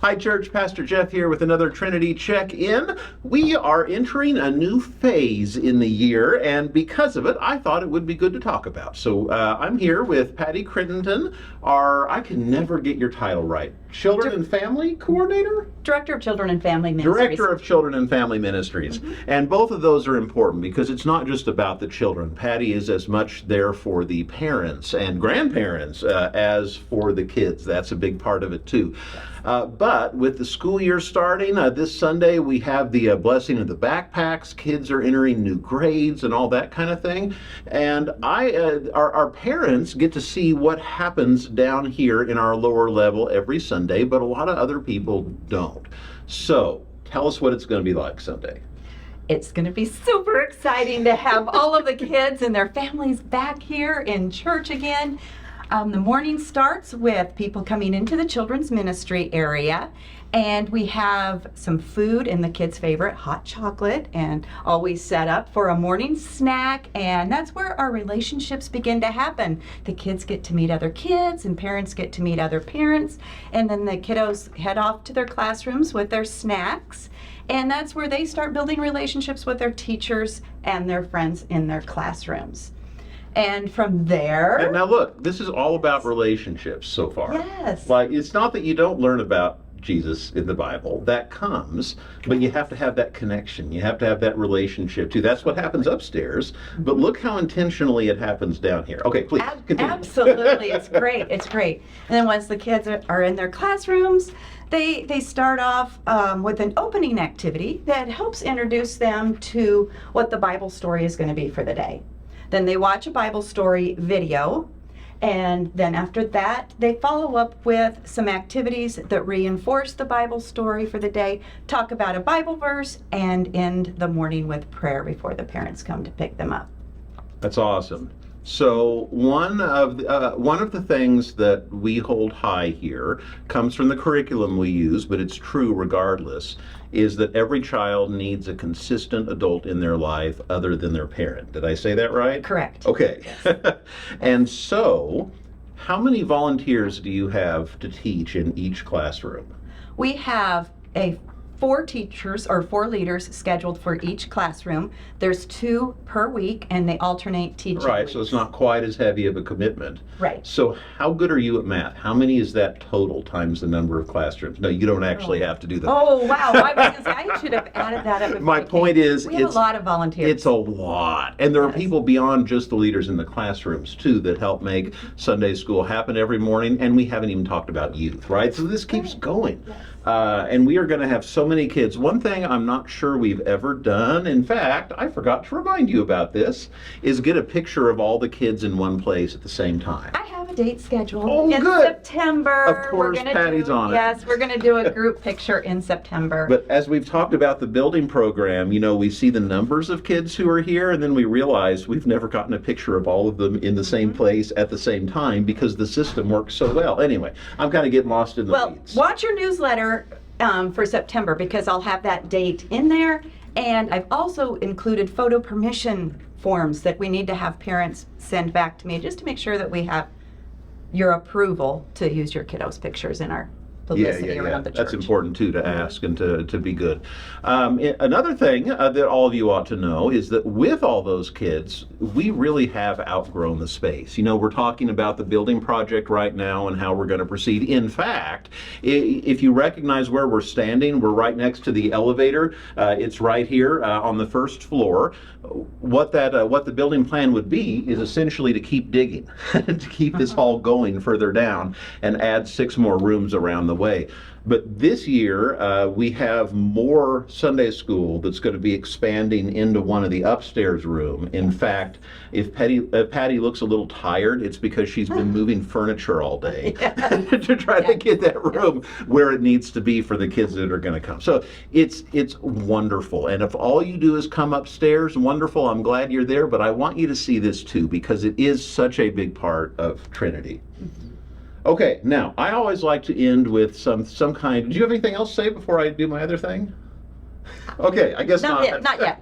Hi, Church. Pastor Jeff here with another Trinity check-in. We are entering a new phase in the year, and because of it, I thought it would be good to talk about. So I'm here with Patti Crittenden, I can never get your title right, Children and Family Coordinator? Director of Children and Family Ministries. Director of Children and Family Ministries. And both of those are important because it's not just about the children. Patti is as much there for the parents and grandparents as for the kids. That's a big part of it too. But with the school year starting, this Sunday we have the blessing of the backpacks. Kids are entering new grades and all that kind of thing. And our parents get to see what happens down here in our lower level every Sunday, but a lot of other people don't. So tell us what it's going to be like Sunday. It's going to be super exciting to have all of the kids and their families back here in church again. The morning starts with people coming into the children's ministry area, and we have some food and the kids' favorite hot chocolate, and always set up for a morning snack, and that's where our relationships begin to happen. The kids get to meet other kids, and parents get to meet other parents, and then the kiddos head off to their classrooms with their snacks, and that's where they start building relationships with their teachers and their friends in their classrooms. And from there... And now look, this is all about relationships so far. Yes. Like, it's not that you don't learn about Jesus in the Bible. That comes, but you have to have that connection. You have to have that relationship too. That's what happens upstairs, but look how intentionally it happens down here. Okay, please, continue. Absolutely. It's great. It's great. And then once the kids are in their classrooms, they start off with an opening activity that helps introduce them to what the Bible story is going to be for the day. Then they watch a Bible story video, and then after that, they follow up with some activities that reinforce the Bible story for the day, talk about a Bible verse, and end the morning with prayer before the parents come to pick them up. That's awesome. So one of the things that we hold high here comes from the curriculum we use, but it's true regardless, is that every child needs a consistent adult in their life other than their parent. Did I say that right? Correct. Okay. Yes. And so, how many volunteers do you have to teach in each classroom? We have 4 teachers or 4 leaders scheduled for each classroom. There's 2 per week, and they alternate teaching. Right, weeks. so it's not quite as heavy of a commitment. Right. So how good are you at math? How many is that total times the number of classrooms? No, you don't actually have to do that. Oh, wow. I was going to say, I should have added that up. My point is, we have a lot of volunteers. It's a lot. And there are Yes. people beyond just the leaders in the classrooms, too, that help make Sunday school happen every morning. And we haven't even talked about youth, right? So this keeps going. Yes. And we are going to have so many kids. One thing I'm not sure we've ever done, in fact, I forgot to remind you about this, is get a picture of all the kids in one place at the same time. I have a date scheduled Oh, in good. September. Of course, Patty's on it. Yes, we're going to do a group picture in September. But as we've talked about the building program, you know, we see the numbers of kids who are here, and then we realize we've never gotten a picture of all of them in the same place at the same time because the system works so well. Anyway, I'm kind of getting lost in the weeds. Watch your newsletter for September, because I'll have that date in there. And I've also included photo permission forms that we need to have parents send back to me, just to make sure that we have your approval to use your kiddos' pictures in our publicity around the church. That's important too, to ask and to be good. Another thing that all of you ought to know is that with all those kids, we really have outgrown the space. You know, we're talking about the building project right now and how we're going to proceed. In fact, if you recognize where we're standing, we're right next to the elevator. It's right here on the first floor. What the building plan would be is essentially to keep digging, to keep this all going further down and add 6 more rooms around the way. But this year, we have more Sunday school that's going to be expanding into one of the upstairs room. In fact, if Patti looks a little tired, it's because she's been moving furniture all day to try to get that room where it needs to be for the kids that are going to come. So it's wonderful. And if all you do is come upstairs, wonderful, I'm glad you're there. But I want you to see this too, because it is such a big part of Trinity. Okay, now, I always like to end with some kind... Do you have anything else to say before I do my other thing? Okay, I guess not. Not yet.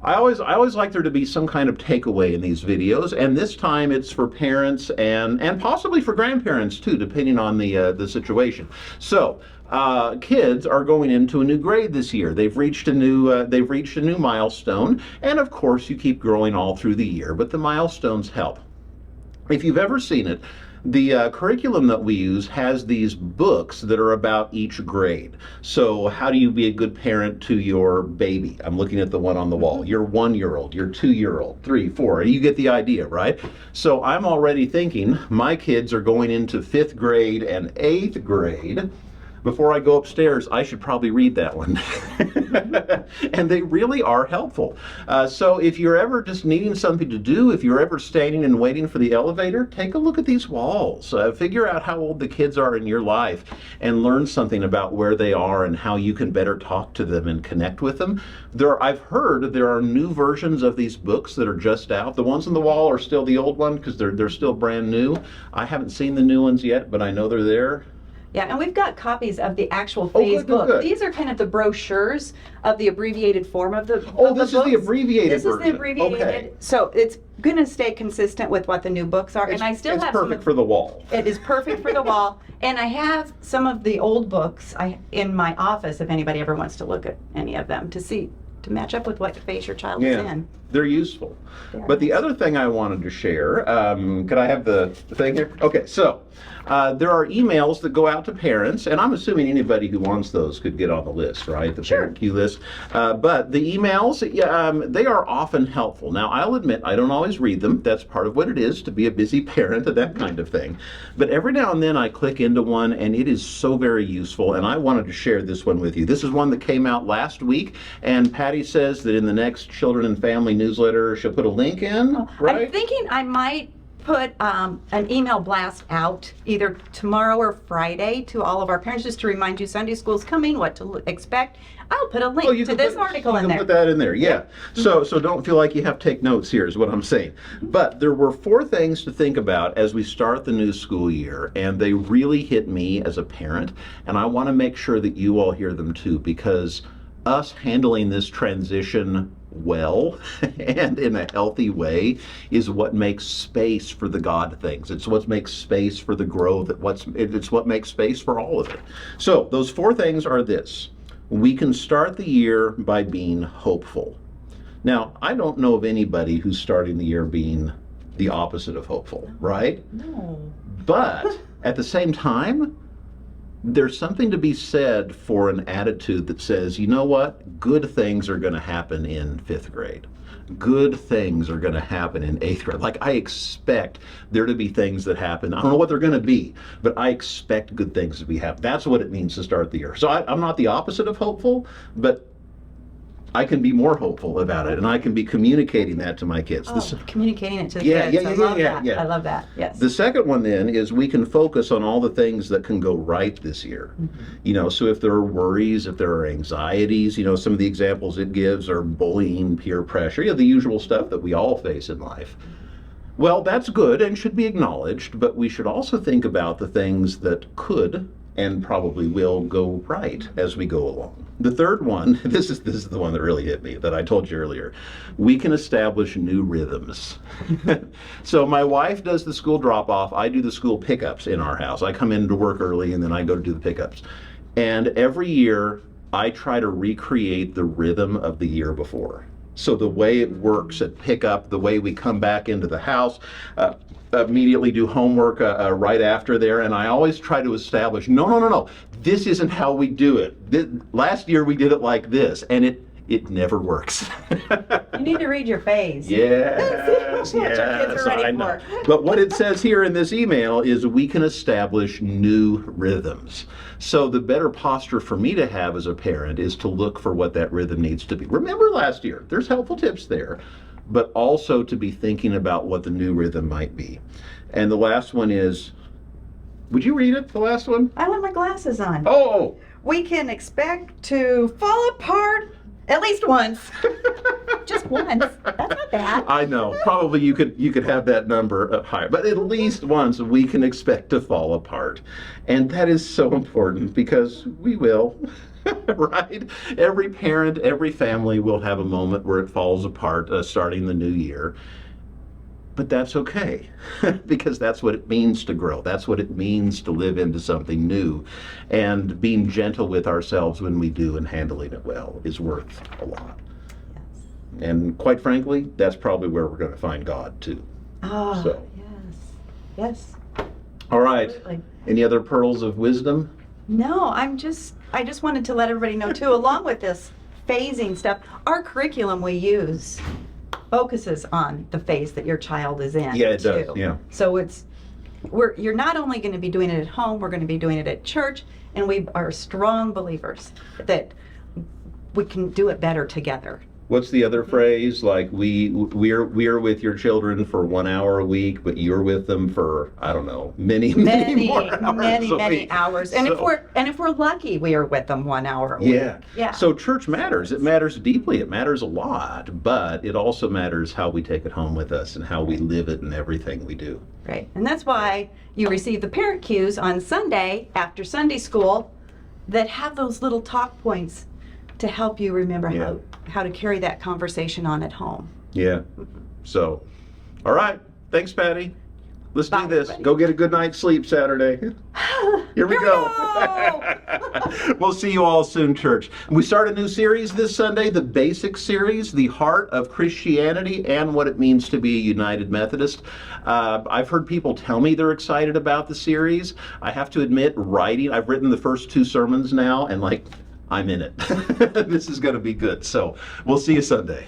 I always like there to be some kind of takeaway in these videos, and this time it's for parents and possibly for grandparents too, depending on the situation. So kids are going into a new grade this year. They've reached a new milestone, and of course you keep growing all through the year, but the milestones help. If you've ever seen it, the curriculum that we use has these books that are about each grade. So how do you be a good parent to your baby? I'm looking at the one on the wall. Your 1-year-old, your 2-year-old, 3, 4. You get the idea, right? So I'm already thinking my kids are going into 5th grade and 8th grade. Before I go upstairs, I should probably read that one. And they really are helpful. So if you're ever just needing something to do, if you're ever standing and waiting for the elevator, take a look at these walls. Figure out how old the kids are in your life and learn something about where they are and how you can better talk to them and connect with them. I've heard there are new versions of these books that are just out. The ones on the wall are still the old one because they're still brand new. I haven't seen the new ones yet, but I know they're there. Yeah, and we've got copies of the actual phase book. Good. These are kind of the brochures of the abbreviated form of the This books. is the abbreviated This version. is the abbreviated. Okay. So it's going to stay consistent with what the new books are. And I still it's have perfect for the wall. It is perfect for the wall. And I have some of the old books in my office if anybody ever wants to look at any of them to match up with what phase your child is in. They're useful. But the other thing I wanted to share, could I have the thing here? Okay, so there are emails that go out to parents, and I'm assuming anybody who wants those could get on the list, right? The parent queue list. But the emails, they are often helpful. Now, I'll admit, I don't always read them. That's part of what it is to be a busy parent and that kind of thing. But every now and then I click into one, and it is so very useful, and I wanted to share this one with you. This is one that came out last week, and Patti says that in the next Children and Family newsletter, she'll put a link in, right? I'm thinking I might put an email blast out either tomorrow or Friday to all of our parents just to remind you Sunday school's coming, what to expect. I'll put a link to this article in there. You can put that in there, yeah. So don't feel like you have to take notes here is what I'm saying. But there were 4 things to think about as we start the new school year, and they really hit me as a parent, and I want to make sure that you all hear them too, because us handling this transition well and in a healthy way is what makes space for the God things. It's what makes space for the growth. It's what makes space for all of it. So those 4 things are this. We can start the year by being hopeful. Now, I don't know of anybody who's starting the year being the opposite of hopeful, right? No. But at the same time, there's something to be said for an attitude that says, you know what, good things are going to happen in 5th grade. Good things are going to happen in 8th grade. Like, I expect there to be things that happen. I don't know what they're going to be, but I expect good things to be happening. That's what it means to start the year. So I'm not the opposite of hopeful, but I can be more hopeful about it, and I can be communicating that to my kids. Communicating it to the kids. I love that. I love that, yes. The second one then is we can focus on all the things that can go right this year. So if there are worries, if there are anxieties, some of the examples it gives are bullying, peer pressure, the usual stuff that we all face in life. Well, that's good and should be acknowledged, but we should also think about the things that could and probably will go right as we go along. The third one, this is the one that really hit me, that I told you earlier. We can establish new rhythms. So my wife does the school drop-off. I do the school pickups in our house. I come in to work early, and then I go to do the pickups. And every year, I try to recreate the rhythm of the year before. So the way it works at pickup, the way we come back into the house, immediately do homework right after there, and I always try to establish, no, this isn't how we do it. Last year we did it like this, and it never works. You need to read your phase. Yes, what your kids are ready for. But what it says here in this email is we can establish new rhythms. So the better posture for me to have as a parent is to look for what that rhythm needs to be. Remember last year, there's helpful tips there, but also to be thinking about what the new rhythm might be. And the last one is, would you read it, the last one? I want my glasses on. Oh! We can expect to fall apart at least once. Just least once. That's not bad. I know. Probably you could have that number higher, but at least once we can expect to fall apart, and that is so important because we will. Right? Every parent, every family will have a moment where it falls apart starting the new year. But that's okay, because that's what it means to grow. That's what it means to live into something new. And being gentle with ourselves when we do and handling it well is worth a lot. Yes. And quite frankly, that's probably where we're going to find God too. Oh, So. yes. All right. Absolutely. Any other pearls of wisdom? No, I just wanted to let everybody know too, along with this phasing stuff, our curriculum we use focuses on the phase that your child is in. Yeah, it too. does. Yeah. So you're not only going to be doing it at home, we're going to be doing it at church, and we are strong believers that we can do it better together. What's the other phrase? Like we're with your children for 1 hour a week, but you're with them for, I don't know, many more hours a week. hours. And So- if we're lucky, we are with them 1 hour a week. Yeah. Yeah. So church matters. It matters deeply. It matters a lot, but it also matters how we take it home with us and how we live it in everything we do. Right. And that's why you receive the parent cues on Sunday after Sunday school that have those little talk points to help you remember Yeah. how to carry that conversation on at home. Yeah. So, all right. Thanks, Patty. Let's Bye, do this. everybody. Go get a good night's sleep Saturday. Here we go. We'll see you all soon, church. We start a new series this Sunday, the Basic Series, The Heart of Christianity and What It Means to Be a United Methodist. I've heard people tell me they're excited about the series. I have to admit, I've written the first 2 sermons now, and I'm in it. This is going to be good. So we'll see you Sunday.